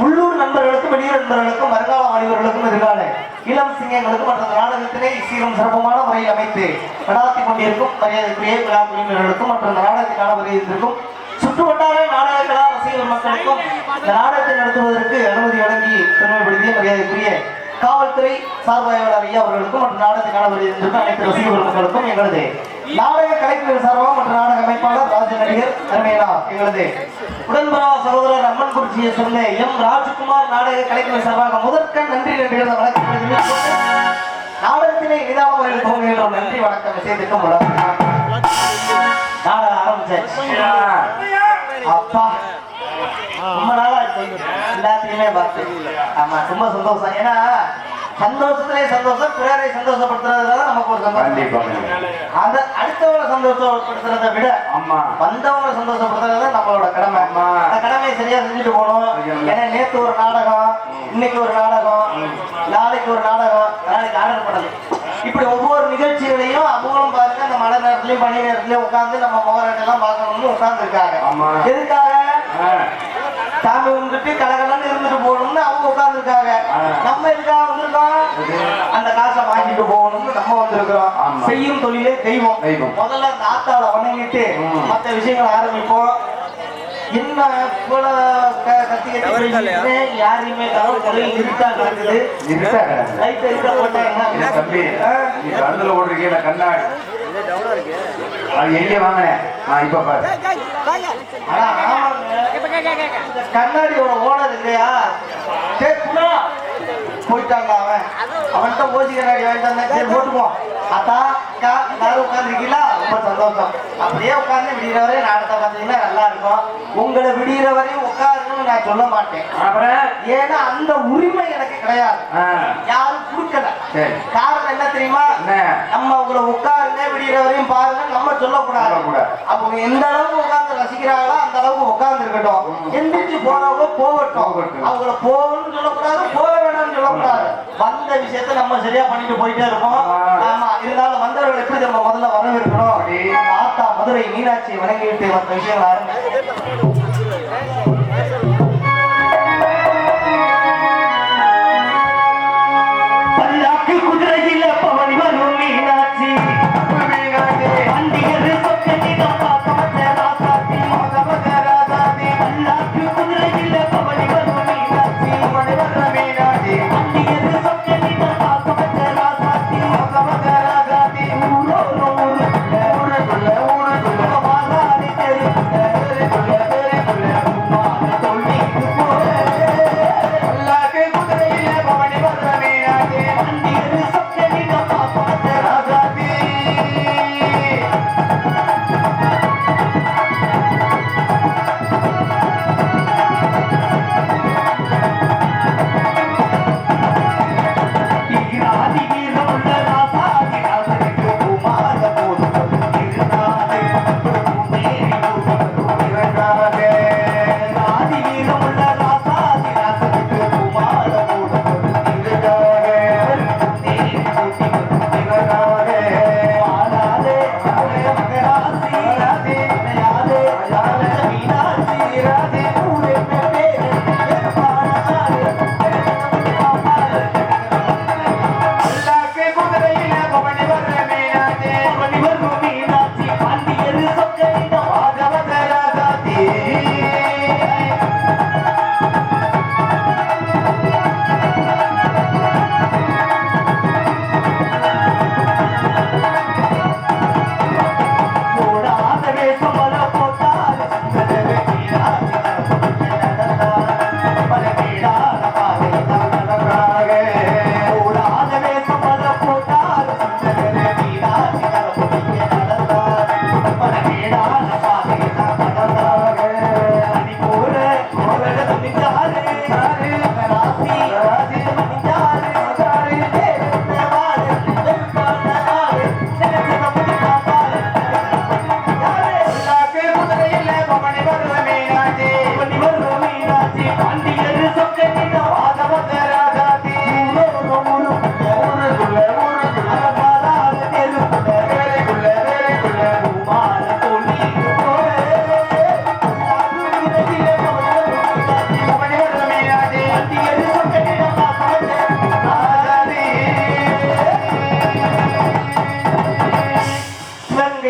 உள்ளூர் நண்பர்களுக்கும் வெளியூர் நண்பர்களுக்கும் வருங்கால வாலிபர்களுக்கும் எதிர்கால இளம் சிங்கங்களுக்கும் மற்ற நாடகத்தினை சீரும் சிறப்புமான முறையில் அமைத்து நடாத்தி கொண்டிருக்கும் மரியாதைக்குரிய விழா குழுவினர்களுக்கும் மற்ற நாடகத்திற்கான வருகிறதுக்கும் சுற்றுவட்டார நாடக கலா ரசிகர் மக்களுக்கும் இந்த நாடகத்தை நடத்துவதற்கு அனுமதி வழங்கி பெருமைப்படுத்திய மரியாதைக்குரிய காவல்துறை சார்பாளர் ஐயா அவர்களுக்கும் மற்ற நாடகத்திற்கான வருகிறதுக்கும் அனைத்து ரசிகர் மக்களுக்கும் எங்களது நாடக கலைஞர் சார்பாக மற்ற நாடக அமைப்பாளர் ராஜ நடிகர் அருமையா எங்களது உடன்பரா சகோதரர் அம்மன் குறிச்சியை சொன்ன எம் ராஜ்குமார் நாடக கலைஞர் சார்பாக முதற்கண் நன்றி நன்றிகள் வணக்கம் நாடகத்திலே நிதான முறையில் துவங்குகின்றோம். நன்றி வணக்கம். விஷயத்துக்கும் நாடகம் ஆரம்பிச்சாச்சு. அப்பா ரொம்ப நாளா எல்லாத்தையுமே பார்த்து ஆமா ரொம்ப சந்தோஷம். ஏன்னா சந்தோஷத்திலே சந்தோஷம், பிறரை சந்தோஷப்படுத்துறதுதான் நமக்கு ஒரு சந்தோஷம். அந்த அடுத்தவங்களை சந்தோஷப்படுத்துறதை விட வந்தவங்களை சந்தோஷப்படுத்துறது நம்மளோட கடமை. அந்த கடமையை சரியா செஞ்சுட்டு போகணும். ஏன்னா நேற்று ஒரு நாடகம், இன்னைக்கு ஒரு நாடகம், நாளைக்கு ஒரு நாடகம், நாளைக்கு ஆர்டர் பண்ணது. இப்படி ஒவ்வொரு நிகழ்ச்சிகளையும் அவங்களும் பாருங்க அந்த மழை நேரத்துலயும் பனி நேரத்துலயும் உட்கார்ந்து நம்ம மோகராட்டெல்லாம் பார்க்கணும்னு உட்கார்ந்து இருக்காங்க. எதுக்காக? சாமி வந்துட்டு கலகலன்னு இருந்துட்டு போகணும்னு அவங்க உட்கார்ந்து இருக்காங்க. நம்ம எதுக்காக வந்திருக்கோம்? அந்த காசை வாங்கிட்டு போகணும்னு நம்ம வந்திருக்கிறோம். செய்யும் தொழிலே தெய்வம். முதல்ல அந்த ஆத்தாவை வணங்கிட்டு மற்ற விஷயங்களை ஆரம்பிப்போம். என்ன கத்தி கத்தி யாரையுமே இருட்டா நடக்குது. லைட் இருக்க போட்டாங்க தம்பி, நீ கண்ணுல ஓடுறீங்க கண்ணாடி அது எங்க வாங்கினேன் இப்ப பாரு. கண்ணாடியோட ஓனர் இல்லையா? போயிட்டாங்க. அவன்கிட்ட ஓசி கண்ணாடி வாங்கிட்டு வந்தேன். போட்டுப்போம். அத்தா எல்லாரும் உட்காந்துருக்கீங்களா? ரொம்ப சந்தோஷம். அப்படியே உட்காந்து விடிகிற வரையும் நாடத்தை பார்த்தீங்கன்னா நல்லா இருக்கும். உங்களை விடிகிற வரையும் உட்காருன்னு நான் சொல்ல மாட்டேன். ஏன்னா அந்த உரிமை எனக்கு கிடையாது, யாரும் கொடுக்கல. காரணம் என்ன தெரியுமா? நம்ம உங்களை உட்காருங்க விடிகிற வரையும் பாருங்க நம்ம சொல்லக்கூடாது. அவங்க எந்த அளவுக்கு உட்கார்ந்து ரசிக்கிறாங்களோ அந்த அளவுக்கு உட்கார்ந்து இருக்கட்டும். எந்திரிச்சு போறவங்க போகட்டும். அவங்கள போகணும்னு சொல்லக்கூடாது, போக வேணாம்னு சொல்லக்கூடாது. வந்த விஷயத்த நம்ம சரியா பண்ணிட்டு போயிட்டே இருப்போம். ஆமா, இருந்தாலும் வந்தவர்கள் எப்படி நம்ம முதல்ல வரவேற்கணும். ஆத்தா மதுரை மீனாட்சியை வணங்கிட்டு மற்ற விஷயங்கள் ஆரம்பிச்சு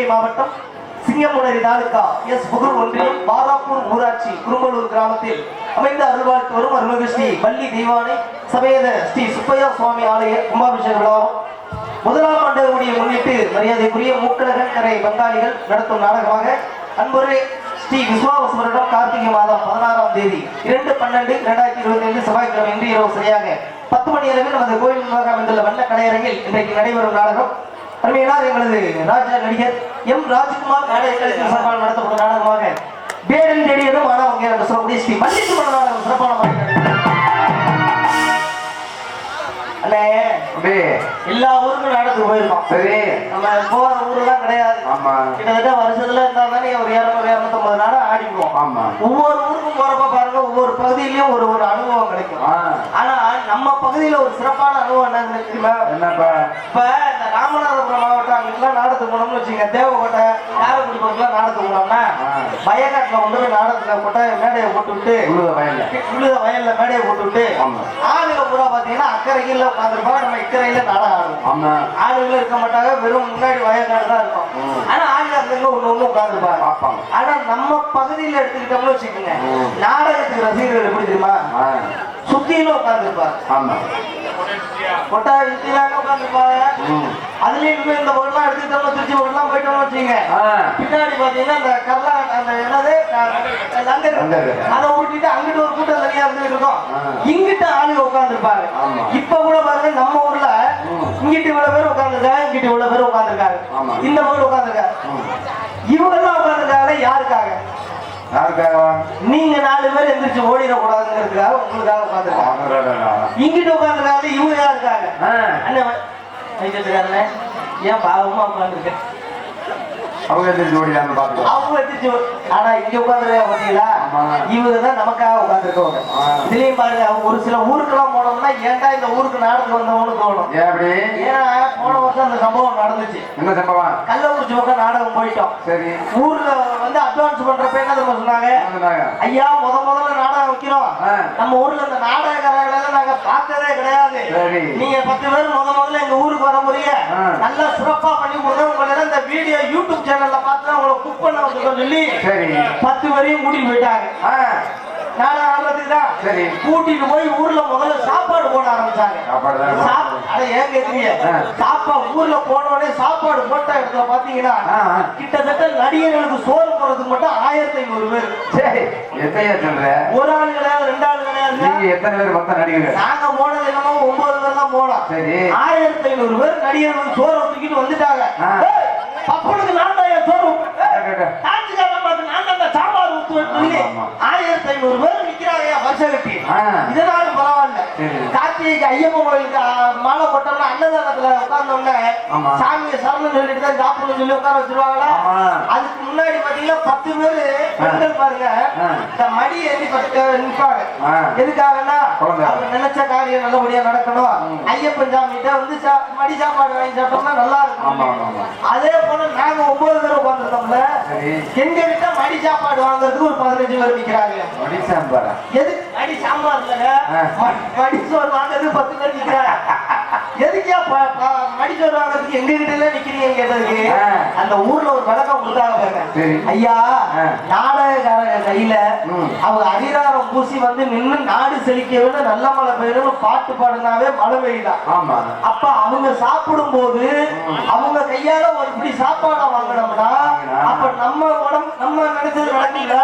மாவட்டம் சிங்கமுனரி தாலுகா எஸ் புகழ் ஒன்றியம் பாராப்பூர் ஊராட்சி குரும்பலூர் கிராமத்தில் அமைந்த அருள்வாழ்த்து வரும் அருள்மிகு ஸ்ரீ வள்ளி தெய்வானை சமேத ஸ்ரீ சுப்பையா சுவாமி ஆலய கும்பாபிஷேக விழாவும் முதலாம் ஆண்டு கூடிய முன்னிட்டு மரியாதைக்குரிய மூக்கழகன் கரை பங்காளிகள் நடத்தும் நாடகமாக அன்புரை ஸ்ரீ விஸ்வாவசுவரிடம் கார்த்திகை மாதம் 16ஆம் தேதி 2/12/2025 செவ்வாய்க்கிழமை இன்று இரவு சரியாக 10 மணி அளவில் நமது கோயில் நிர்வாகம் அமைந்துள்ள வண்ண கலையரங்கில் இன்றைக்கு நடைபெறும் நாடகம் அருமையினால் எங்களது ராஜா நடிகர் எம் ராஜ்குமார் நாடக கலைஞர் சார்பால் நடத்தப்படும் நாடகமாக பேரன் தேடியதும் ஆனால் என்று சொல்லக்கூடிய ஸ்ரீ மல்லிசுமன் நாடகம் சிறப்பான முறையில் அண்ணே எல்லா ஊருக்கும் நாடகத்துக்கு போயிருக்கோம். சரி, நம்ம போற ஊருலாம் கிடையாது. கிட்டத்தட்ட வருஷத்துல இருந்தா தானே ஒரு 200-250 நாடகம் ஆடிக்குவோம். ஆமா. ஒவ்வொரு ஊருக்கும் போறப்ப பாருங்க ஒவ்வொரு பகுதியிலயும் ஒரு ஒரு அனுபவம் கிடைக்கும். ஆனா நம்ம பகுதியில ஒரு சிறப்பான அனுபவம் என்ன தெரியுமா? என்னப்பா? இப்ப இந்த ராமநாதபுரம் மாவட்டம் அங்கெல்லாம் நாடகத்துக்கு போனோம்னு வச்சுங்க, தேவக்கோட்டை காரைக்குடி பக்கத்துல நாடகத்துக்கு போனோம்னா வயக்காட்டுல கொண்டு போய் நாடகத்துல போட்ட மேடையை போட்டு விட்டு உழுத வயல்ல மேடையை போட்டு விட்டு ஆளுங்க பூரா பாத்தீங்கன்னா அக்கறையில உட்காந்துருப்பாங்க, நம்ம இக்கரையில நாடகம் ஆடுவோம். ஆளுங்களும் இருக்க மாட்டாங்க, வெறும் முன்னாடி வயக்காடு தான் இருக்கும். ஆனா ஆளுங்க அங்கங்க ஒண்ணு ஒண்ணு உட்காந்துருப்பாங்க. ஆனா நம்ம பகுதியில எடுத்துக்கிட்டோம்னு வச்சுக்கோங்க, நாடகத்துக்கு ரசிகர்கள் எப்படி தெரியுமா? சுத்தியில உட்காந்துருப்பாங்க, கொட்டாய் சுத்திலாம் உட்காந்துருப்பாங்க. அதுலயும் இந்த பொருள்லாம் எடுத்துக்கிட்டோம்னா திருச்சி பொருள்லாம் போயிட்டோம்னு வச்சுங்க, பின்னாடி பாத்தீங்கன்னா அந்த கர்லா அந்த என்னது அதை ஊட்டிட்டு அங்கிட்டு ஒரு கூட்டம் தனியா இருந்துட்டு இருக்கோம், இங்கிட்ட ஆளுங்க உட்காந்துருப்பாங்க. இப்ப கூட பாருங்க நம்ம ஊர்ல இங்கிட்டு இவ்வளவு பேர் உட்காந்துருக்காங்க, இங்கிட்டு இவ்வளவு பேர் உட்காந்துருக்காங்க, இந்த பொருள் உட்காந்துருக்காங்க. இவங்க எல்லாம் உட்காந்துருக்காங்க யாருக்காக? நீங்க 4 பேர் எந்திரிச்சு ஓடிடக்கூடாதுங்கிறதுக்காக உங்களுக்காக உட்காந்துருக்காங்க. இங்கிட்டு உட்காந்துருக்காங்க, இவங்க யாருக்காக? அண்ணன் ஏன் பாவமா உட்காந்துருக்க? அவங்க எந்திரிச்சு ஓடிடாம பாத்துக்கோ. அவங்க எந்திரிச்சு ஆனா இங்க உட்காந்துருக்க பாத்தீங்களா, இவங்கதான் நமக்காக உட்காந்துருக்கவங்க. இதுலயும் பாருங்க, ஒரு சில ஊருக்கெல்லாம் போனோம்னா ஏன்டா இந்த ஊருக்கு நாடத்துக்கு வந்தவனு தோணும். ஏன்னா போன வருஷம் அந்த சம்பவம் நடந்துச்சு. என்ன சம்பவம்? கள்ளக்குறிச்சி பக்கம் நாடகம் போயிட்டோம். சரி. ஊர்ல வந்து அட்வான்ஸ் பண்றப்ப என்ன தெரியுமா சொன்னாங்க? ஐயா முதல்ல நாடகம் வைக்கிறோம், நம்ம ஊர்ல இந்த நாடகக்காரங்களை நாங்க பார்த்ததே கிடையாது, நீங்க 10 பேர் முதல்ல எங்க ஊருக்கு வர முடிய நல்லா சிறப்பா பண்ணி கொடுங்க, உங்களை இந்த வீடியோ யூடியூப் சேனல்ல பார்த்து உங்களை புக் பண்ண வந்துருக்கோம் சொல்லி 10 பேரையும் கூட்டிட்டு போயிட்டாங்க. நாடகம் ஆடுறதுக்கு தான் கூட்டிட்டு போய் ஊர்ல முதல்ல சாப்பாடு போட ஆரம்பிச்சாங்க. ஏன் கேக்குறீங்க? சாப்பாடு ஊர்ல போனோடனே சாப்பாடு போட்ட இடத்துல பாத்தீங்கன்னா கிட்டத்தட்ட நடிகர்களுக்கு சோறு போறதுக்கு மட்டும் 1500 பேர். எத்தனையா சொல்ற? ஒரு ஆள் கிடையாது, 2 ஆள் கிடையாது. நீங்க எத்தனை பேர் மொத்தம் நடிகர்கள்? நாங்க போனது என்னமோ 9 பேர் தான் போனோம். 1500 பேர் நடிகர்கள் சோறு தூக்கிட்டு வந்துட்டாங்க. பப்பனுக்கு நான் தான் சோறு சாம்பார் ஊத்துவேன் 1500 பேர் நிக்கிறாங்க வருஷம் கட்டி. இதனாலும் பரவாயில்ல, கார்த்திகைக்கு ஐயப்பன் கோயிலுக்கு மாலை போட்டோம்னா அன்னதானத்துல உட்கார்ந்தோம்னா சாமியை சரணம் சொல்லிட்டு தான் சாப்பிடணும்னு சொல்லி உட்கார வச்சிருவாங்களா. அதுக்கு முன்னாடி பாத்தீங்கன்னா 10 பேரு பெண்கள் பாருங்க இந்த மடி ஏறி நிற்பாங்க. எதுக்காகன்னா அவங்க நினைச்ச காரியம் நல்லபடியா நடக்கணும், ஐயப்பன் சாமிகிட்ட வந்து மடி சாப்பாடு வாங்கி சாப்பிட்டோம்னா நல்லா இருக்கும். அதே போல நாங்க 9 பேர் உட்காந்துருந்தோம்ல, எங்க கிட்ட மடி சாப்பாடு வாங்குறதுக்கு ஒரு 15 பேர் நிக்கிறாங்க. எதுக்கு மடி சாம்பார் இல்லைங்க, மடி சோறு வாங்குறதுக்கு 10 பேர் நிக்கிறாங்க. எதுக்கே மடி சோறு வாங்குறதுக்கு எங்க கிட்ட எல்லாம் நிக்கிறீங்க கேட்டதுக்கு அந்த ஊர்ல ஒரு வழக்கம் கொடுத்தாங்க பாருங்க. ஐயா நாடகக்காரங்க கையில அவங்க அதிகாரம் பூசி வந்து நின்று நாடு செழிக்கவே நல்ல மழை பெய்யணும்னு பாட்டு பாடுனாவே மழை பெய்யுதான். அப்ப அவங்க சாப்பிடும் போது அவங்க கையால ஒரு இப்படி சாப்பாடை வாங்கணும்னா அப்ப நம்ம உடம்பு நம்ம நினைச்சது நடக்கல.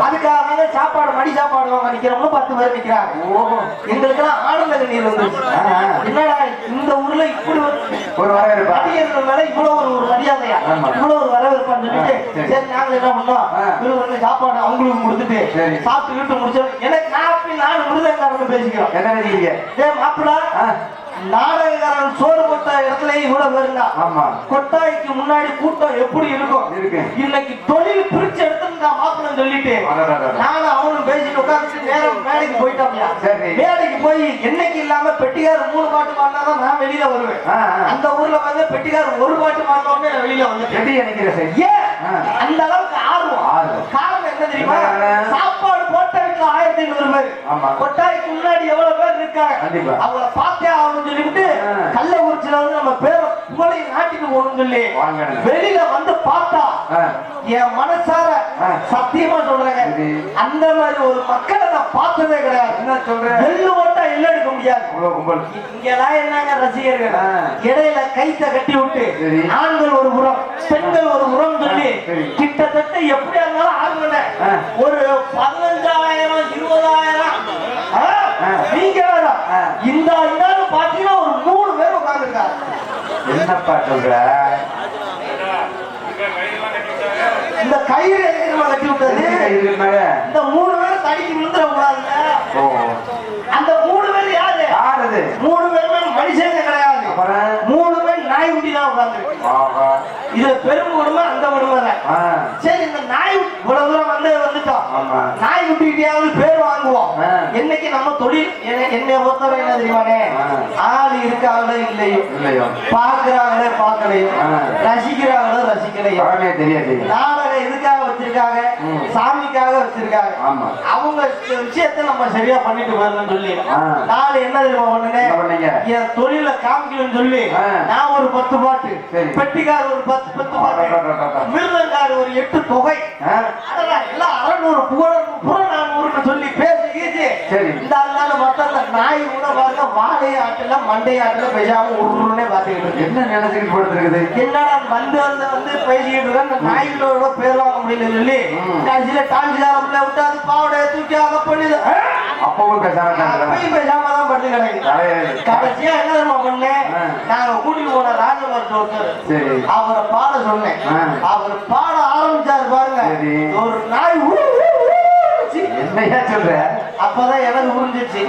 அதுக்காக சாப்பாடு மடி சாப்பாடு வாங்க நிக்கிறவங்க 10 பேர் நிக்கிறாங்க. எங்களுக்கு எல்லாம் ஆனந்த கண்ணீர் வந்து என்னடா இந்த ஊர்ல இப்படி ஒரு வரவேற்பு மேல இவ்வளவு ஒரு மரியாதையா இவ்வளவு ஒரு வரவேற்பான்னு சொல்லிட்டு சரி நாங்க என்ன பண்ணோம், இவரு வந்து சாப்பாடு அவங்களுக்கு கொடுத்துட்டு சாப்பிட்டு முடிச்சோம். எனக்கு நான் மிருதங்காரன்னு பேசிக்கிறோம். என்ன பேசிக்கிறீங்க? மாப்பிள்ள நாடகக்காரன் சோறு போட்ட இடத்துல இவ்வளவு பேருங்க. கொட்டாய்க்கு முன்னாடி கூட்டம் எப்படி இருக்கும்? இன்னைக்கு தொழில் பிரிச்சு எடுத்து மாப்பிள்ளன்னு சொல்லிட்டு நானும் அவனும் பேசிட்டு உட்காந்துட்டு நேரம் மேடைக்கு போயிட்டோம்யா. மேடைக்கு போய் என்னைக்கு இல்லாம பெட்டிக்கார் 3 பாட்டு பாடினாதான் நான் வெளியில வருவேன். அந்த ஊர்ல வந்து பெட்டிக்கார் 1 பாட்டு பாடினோடனே வெளியில வந்து ஏன் அந்த அளவுக்கு ஆர்வம். காரணம் என்ன தெரியுமா? சாப்பாடு போட்ட வீட்டுல 1500 பேர், கொட்டாய்க்கு முன்னாடி எவ்வளவு பேர் இருக்காங்க, அவங்கள பார்த்தே ஆகணும் சொல்லிட்டு கள்ளக்குறிச்சியில வந்து நம்ம பேரை புகழை நாட்டிட்டு போகணும்னு சொல்லி வெளியில வந்து பார்த்தா என் மனசார சத்தியமா சொல்றேங்க, அந்த மாதிரி ஒரு மக்களை நான் பார்த்ததே கிடையாது. என்ன சொல்றேன்? வெள்ளு ஓட்டா இல்ல எடுக்க முடியாது. இங்கெல்லாம் என்னங்க ரசிகர்கள் இடையில கைத்த கட்டி விட்டு ஆண்கள் ஒரு புறம் பெண்கள் ஒரு புறம் சொல்லி கிட்டத்தட்ட எப்படி இருந்தாலும் ஆண்களை ஒரு 15,000 20,000 நீங்க இந்த பாத்தீங்கன்னா ஒரு 3 பேர் உட்கார்ந்துருக்காங்க. என்னப்பா சொல்ற? இந்த கயிறு எதுக்கு கட்டி விட்டது? இந்த 3 பேர் தடிக்கு விழுந்துடக்கூடாது. அந்த 3 பேர் யாரு? 3 பேருமே மனுஷங்க கிடையாது. 3 பேர் நாய் குட்டி தான் உட்கார்ந்து. இது பெரும் குடும்பம், அந்த குடும்பம். சரி இந்த நாய் இவ்வளவு தூரம் வந்துட்டோம். கூட்டிகிட்டேயாவது பேர் வாங்குவோம். ஆ. என்னைக்கு நம்ம தொழில் என்னை பொறுத்தவரை என்ன தெரியுமானே, ஆள் இருக்காங்களோ இல்லையோ, இல்லையோ, பாக்குறாங்களே பார்க்கலையோ, ஆ. ரசிக்கிறாங்களோ ரசிக்கலையோ, பழமே தெரியாது. நாடகம் எதுக்காக வச்சிருக்காங்க, சாமிக்காக வச்சிருக்காங்க. ஆமா. அவங்க விஷயத்தை நம்ம சரியா பண்ணிட்டு போயிடணும்னு சொல்லி ஆ. நாலு என்ன தெரியுமா என்ன பண்ணீங்க? என் தொழில காமிக்கணும்னு சொல்லி ஆ. நான் ஒரு 10 பாட்டு, சரி. பெட்டிக்கார் ஒரு 10 பாட்டு, மிருதங்கார் ஒரு 8 தொகை, ஆ. அதெல்லாம் எல்லாம் 600 புறநானூறுன்னு சொல்லி பேசி கீச்சு. சரி. இந்த ஆளுனால பார்த்தா அந்த நாய் கூட பாருங்க வாழைய ஆட்டுல மண்டை ஆட்டுல பெஜாம உருன்னே பாத்துக்கிட்டு இருக்கு. என்ன நினைச்சுக்கிட்டு போட்டுருக்குது? என்னடா வந்து பேசிக்கிட்டு இருக்க, அந்த நாய்களோட பேர் வாங்க முடியலன்னு சொல்லி கடைசியில டான்ஸ்காரம்ல விட்டு அது பாவடைய தூக்கி அங்க பண்ணிது. அப்பவும் பேசாம அப்பயும் பேசாம தான் படுத்து கிடக்கு. கடைசியா என்ன தெரியுமா பண்ணேன், நாங்க கூட்டிட்டு போன ராஜபாட்டு ஒருத்தர், சரி, அவரை பாட சொன்னேன். அவர் பாட ஆரம்பிச்சாரு பாருங்க, சரி. ஒரு நாய் என்னையா சொல்ற? அப்பதான் எனக்கு புரிஞ்சிச்சு,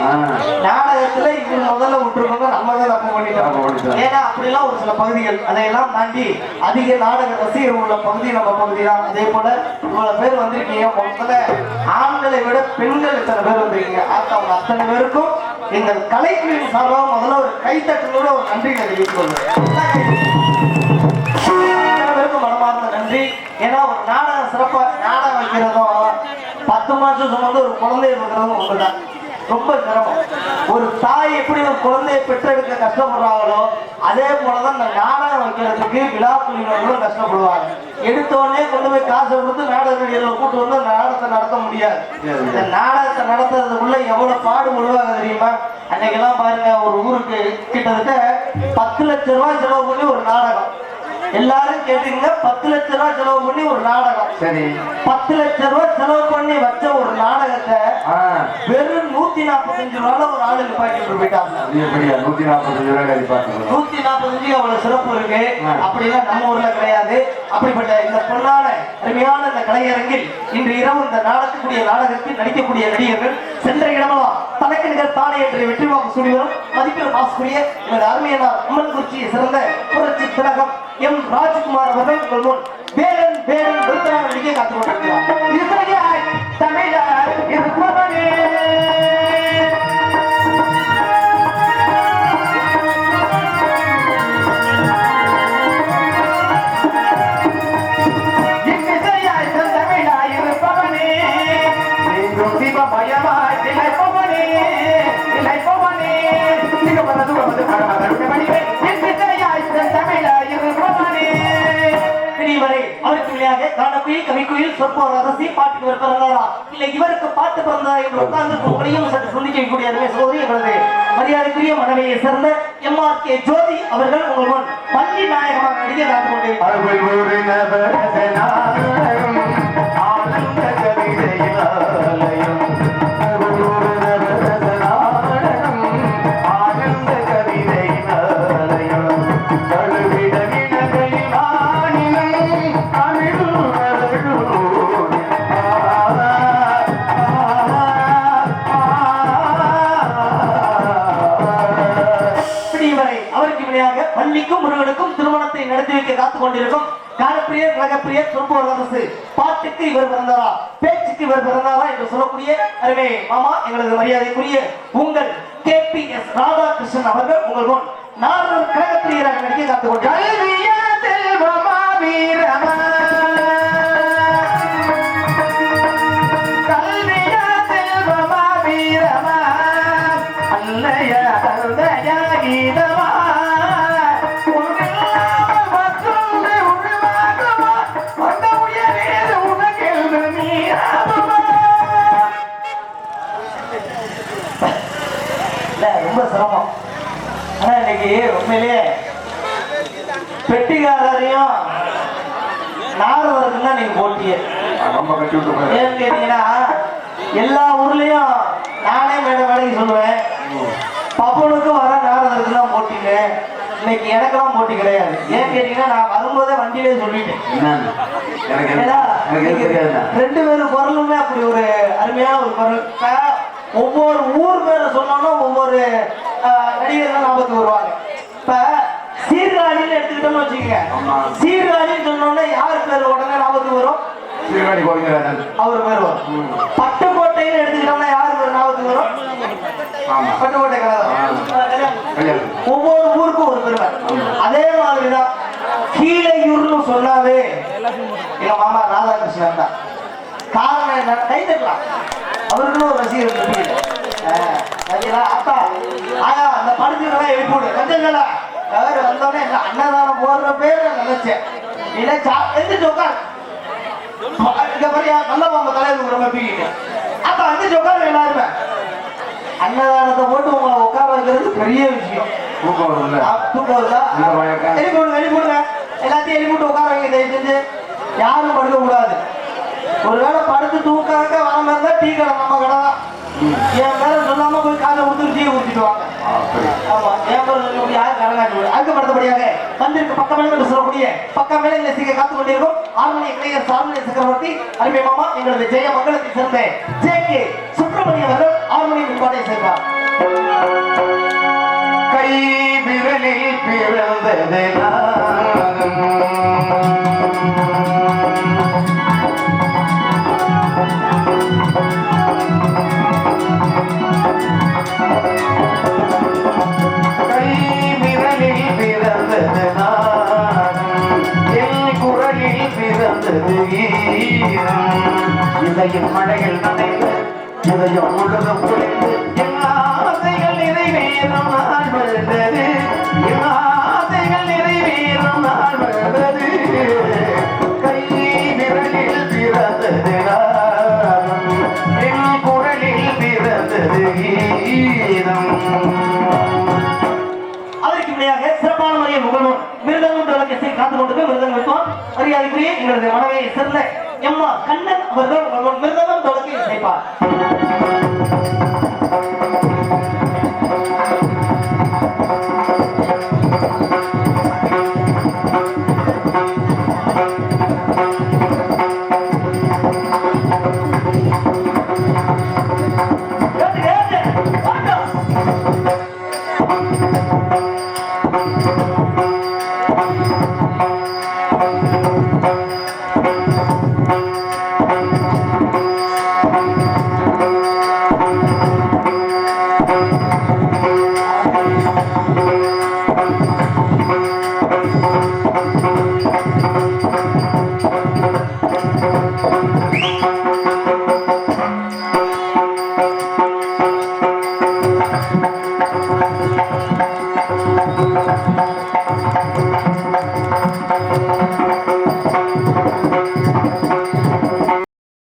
நாடகத்துல இது முதல்ல விட்டுருக்கோங்க, நம்ம தான் தப்பு பண்ணிட்டோம். ஏன்னா அப்படிலாம் ஒரு சில பகுதிகள், அதையெல்லாம் தாண்டி அதிக நாடக ரசிகர் உள்ள பகுதி நம்ம பகுதி தான். அதே போல இவ்வளவு பேர் வந்திருக்கீங்க. முதல்ல ஆண்களை விட பெண்கள் இத்தனை பேர் வந்திருக்கீங்க. அவங்க அத்தனை பேருக்கும் எங்கள் கலைக்குழுவின் சார்பாக முதல்ல ஒரு கைத்தட்டலோட ஒரு நன்றி தெரிவித்துக் மனமார்ந்த நன்றி. ஏன்னா ஒரு நாடகம் சிறப்பா நாடகம் வைக்கிறதும் 10 மாசம் சுமந்து ஒரு குழந்தைய வைக்கிறதும் ஒண்ணுதான், ரொம்ப சிரமம். ஒரு தாய் எப்படி ஒரு குழந்தையை பெற்றெடுக்க கஷ்டப்படுறாங்களோ அதே போலதான் இந்த நாடகம் வைக்கிறதுக்கு விழா குழுவினர்களும் கஷ்டப்படுவாங்க. எடுத்தோடனே கொண்டு போய் காசை கொடுத்து நாடக நடிகர்களை கூட்டு வந்து அந்த நாடகத்தை நடத்த முடியாது. இந்த நாடகத்தை நடத்துறதுக்குள்ள எவ்வளவு பாடுபடுவாங்க தெரியுமா? அன்னைக்கெல்லாம் பாருங்க, ஒரு ஊருக்கு கிட்டத்தட்ட 10 லட்சம் ரூபாய் செலவு பண்ணி ஒரு நாடகம். எல்லாரும் கேட்டீங்க, 10 லட்சம் ரூபாய் செலவு பண்ணி ஒரு நாடகம். சரி, 10 லட்சம் ரூபாய் செலவு பண்ணி வச்ச ஒரு நாடகத்தை வெறும் 145 ரூபாய் ஒரு ஆளு நிப்பாட்டிட்டு போயிட்டாங்க. 145 ரூபாய் கழிப்பாங்க. 145 அவ்வளவு சிறப்பு இருக்கு. அப்படிலாம் நம்ம ஊர்ல கிடையாது. அப்படிப்பட்ட இந்த பொன்னான அருமையான இந்த கலையரங்கில் இன்று இரவு இந்த நடக்கக்கூடிய நாடகத்தில் நடிக்கக்கூடிய நடிகர்கள் சென்ற இடமெல்லாம் தனக்கு நிகர் தானே என்று வெற்றி வாக்கு சூடி வரும் மதிப்பில் மாசுக்குரிய எனது அருமையனார் அம்மன் குறிச்சியை சிறந்த புரட்சி திலகம் எம் ராஜ்குமார் அவர்கள் உங்கள் முன் வேலன் வேலன் விருத்தராக நடிகை காத்துக் கொண்டிருக்கிறார். தமிழர் இருப்பவனே பயமாய் நிலைப்பவனே நிலைப்பவனே நிகழ்வது அவருக்கு விளையாக காணக்குயில் கவிக்குயில் சொற்போர் அரசி பாட்டுக்கு பிறந்தாரா இல்லை இவருக்கு பாட்டு பிறந்தா என்று உட்கார்ந்து உங்களையும் சற்று சொல்லிக்கக்கூடிய அருமை சோதரி எங்களது மரியாதைக்குரிய மனைவியை சேர்ந்த MRK ஜோதி அவர்கள் உங்கள் முன் பள்ளி நாயகமாக நடிகை காத்துக் கொண்டிருக்கிறார். பள்ளிக்கும் முருகனுக்கும் திருமணத்தை நடத்தி வைக்க காத்துக் கொண்டிருக்கும் காலப்பிரியர் கழகப்பிரியர் சொற்போர் அரசு பாட்டுக்கு இவர் பிறந்தாரா பேச்சுக்கு இவர் பிறந்தாரா என்று சொல்லக்கூடிய அருமை மாமா எங்களது மரியாதைக்குரிய உங்கள் KPS ராதாகிருஷ்ணன் அவர்கள் உங்கள் முன் நாரர் கழகப்பிரியராக நடிக்க காத்துக் கொண்டிருக்கிறார். ரொம்ப சிரமம். ஆனா இன்னைக்கு உண்மையிலேயே பெட்டிக்காரரையும் நாரதருக்கும் தான் நீங்க போட்டியே. ஏன்னு கேட்டீங்கன்னா எல்லா ஊர்லயும் நானே வேலைக்கு சொல்லுவேன், பப்பனுக்கும் வர நாரதருக்கு தான் போட்டிங்க. இன்னைக்கு எனக்கெல்லாம் போட்டி கிடையாது. ஏன்னு கேட்டீங்கன்னா நான் வரும்போதே வண்டியிலே சொல்லிட்டேன். ரெண்டு பேரும் குரலுமே அப்படி ஒரு அருமையான ஒரு குரல். ஒவ்வொரு ஊர் பேரை சொன்னோம்னா ஒவ்வொரு நடிகர்கள் ஞாபகத்துக்கு வருவாங்க. இப்ப சீர்காழின்னு எடுத்துக்கிட்டோம்னு வச்சுக்கோங்க, சீர்காழின்னு சொன்னோம்னா யார் பேர் உடனே ஞாபகத்துக்கு வரும்? அவர் பேர் வரும். பட்டுக்கோட்டைன்னு ஆமா. பட்டுக்கோட்டை கல்யாணம். ஒவ்வொரு ஊருக்கும் ஒரு பெருமை. அதே மாதிரிதான் கீழையூர்னு சொன்னாவே எங்க மாமா ராதாகிருஷ்ணன் தான். காரணம் என்ன? கை தட்டலாம். அவருக்குன்னு ஒரு ரசிகர் ஆத்தா ஆயா அந்த படுத்துக்கலாம் எழுப்பி விடு கஞ்சங்களா வேற வந்தோடனே என்ன அன்னதானம் போடுற பேர் நினைச்சேன். இல்லை எந்திரிச்சு உட்கார் இங்க பாரியா நல்ல மாமா தலைவர் ரொம்ப பீக்கிட்டு ஆத்தா எந்திரிச்சு உட்காரு எல்லாருமே. அன்னதானத்தை போட்டு உங்களை உட்கார வைக்கிறது பெரிய விஷயம். தூக்கம் வருதுல்ல? தூக்கம் வருதா? எழுப்பி விடுங்க எழுப்பி விடுங்க எல்லாத்தையும் எழுப்பி விட்டு உட்கார வைங்க. தயவு செஞ்சு யாரும் படுக்க கூடாது. ஒருவேளை படுத்து தூக்காக வர மாதிரி இருந்தா டீ கடை நம்ம கடை தான். என் பேரை சொல்லாம போய் காலை கொடுத்து டீ ஊற்றிட்டு வாங்க. ஆமா என் பேரை சொல்லி யாரும் கடங்காட்டி அதுக்கு படுத்தபடியாக வந்திருக்கு பக்கமேல சொல்லக்கூடிய பக்கம் மேல இந்த சீக்க காத்து கொண்டிருக்கும் ஆர்மணிய கலைஞர் சார்மணிய சக்கரவர்த்தி அருமை மாமா எங்களது ஜெய மங்களத்தை சேர்ந்த ஜே.கே. சுப்பிரமணியம் அவர்கள் ஆர்மணிய முன்பாட்டை சேர்ந்தார். கை விரலில் பிறந்தது இதையும் மழையில் நனைந்து இதையும் முழுதும் குளித்து என் ஆசைகள் நிறைவேறும் நாள் வருகிறது. என் ஆசைகள் நிறைவேறும் நாள் வருகிறது. கை விரலில் பிறந்தது ராகம், என் குரலில் பிறந்தது கீதம். அதற்கு இணையாக சிறப்பான முறையில் முகழ்வோம் மிருதங்கம் தொடர்ச்சி காத்துக் கொண்டு மிருதங்கம் வைப்போம். மரியாதைக்குரிய எங்களது மனைவியை சேர்ந்த எம்மா கண்ணன் அவர்கள் மிருதங்கம் தொடர்ச்சி இசைப்பார்.